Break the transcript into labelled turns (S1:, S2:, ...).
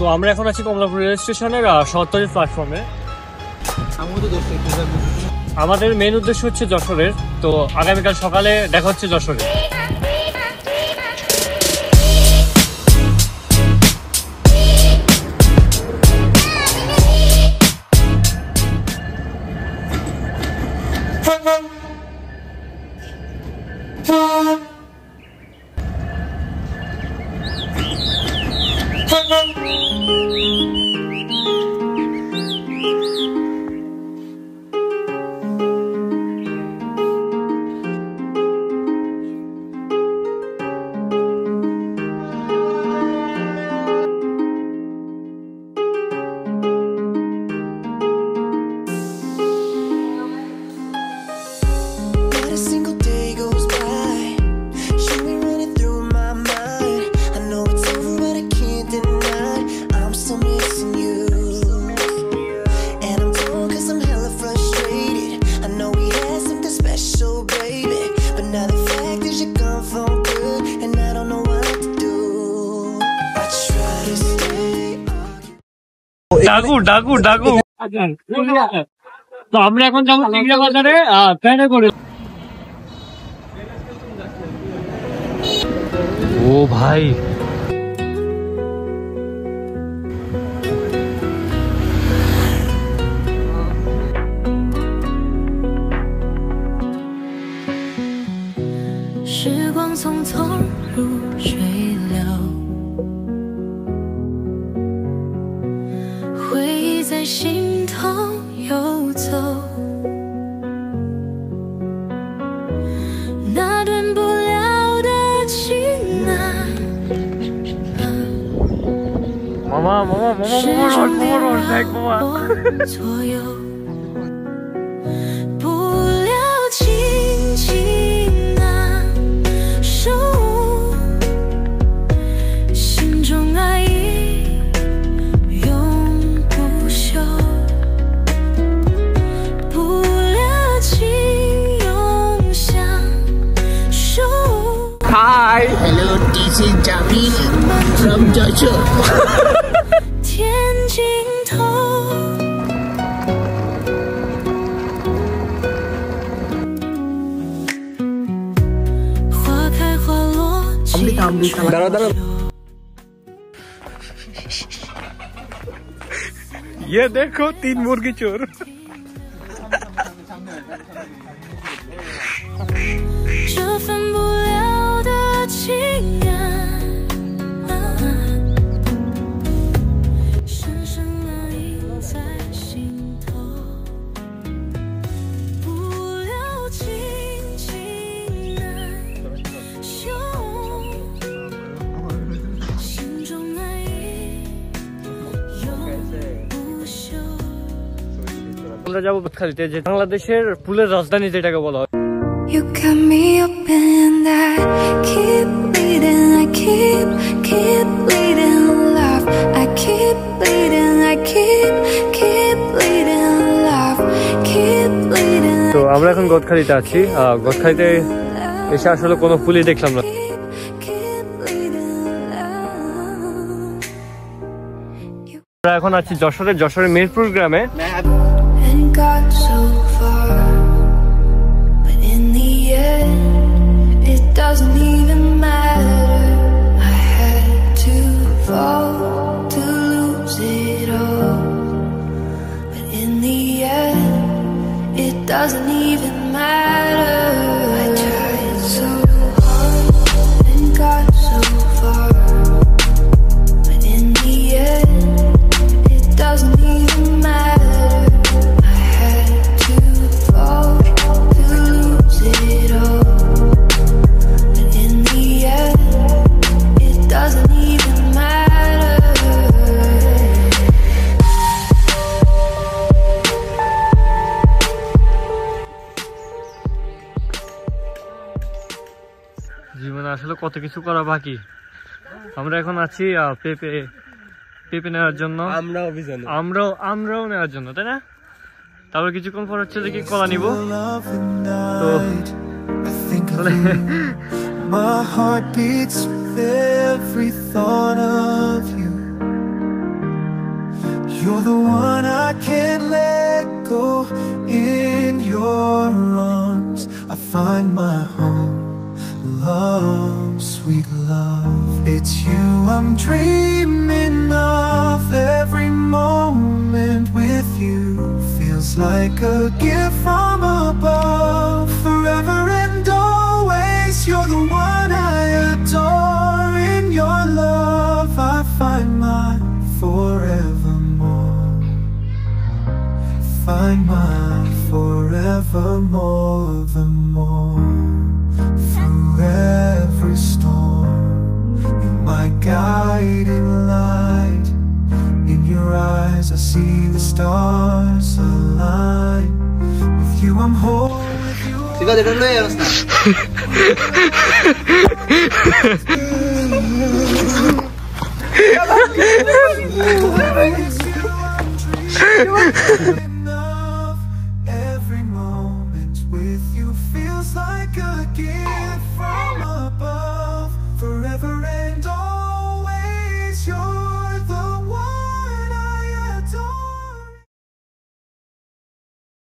S1: তো আমরা এখন আছি কমলাপুর রেল স্টেশনের সত্তরের প্ল্যাটফর্মে। আমাদের মেন উদ্দেশ্য হচ্ছে যশোরের, তো আগামীকাল সকালে দেখা হচ্ছে যশোরে। ডাকু ডাকু ডাকু তো আমরা এখন যাবো চিংড়া বাজারে ট্রেনে করে। ও ভাই
S2: 时光匆匆如水流，回忆在心头游走，那断不了的情啊，মামা
S1: মামা মামা মামা দেখ মামা
S2: 左右，不了情情啊，守心中爱意永不朽，不了情永相守。
S3: Hi, hello, this is Jamil from Joshua.
S2: 天尽头，花开花落，দাঁড়াও
S3: দাঁড়াও
S1: ये देखो 3 मुर्गी चोर।
S2: 这分不了的情啊，深深烙印在心头，不了情情难休，心中爱意永不朽。
S1: আমরা যাবো খালিতে, যে বাংলাদেশের ফুলের রাজধানী যেটাকে বলা হয়।
S2: You got me open and I keep bleeding, I keep bleeding love, I keep bleeding, I keep bleeding love, keep bleeding.
S1: তো আমরা এখন গদখালিতে আছি। গদখালিতে এসে আসলে কোনো ফুলই দেখলাম না। আমরা এখন আছি যশোরের মিরপুর গ্রামে।
S2: And got so far, but in the end it doesn't even matter. I had to fall to lose it all, but in the end it doesn't even matter. I tried so hard and got so far, but in the end it doesn't even matter. I had to fall to lose it all, but in the end it doesn't even matter.
S1: জীবনে আসলে কত কিছু করা বাকি। আমরা এখন আছি পেঁপে নেওয়ার জন্য, আমরাও নেওয়ার জন্য, তাই না? তারপর কিছুক্ষণ পর হচ্ছে দেখি কলা নিব। তো
S4: My heart beats with every thought of you. You're the one I can't let go. In your arms I find my home. Love, sweet love, it's you I'm dreaming of. Every moment with you feels like a gift from above. Forever and always, you're the one I adore. In your love I find my forevermore. Find my forevermore, the more. Through every storm, you're my guiding light. In your eyes I see the stars align. With you I'm whole, with you I'm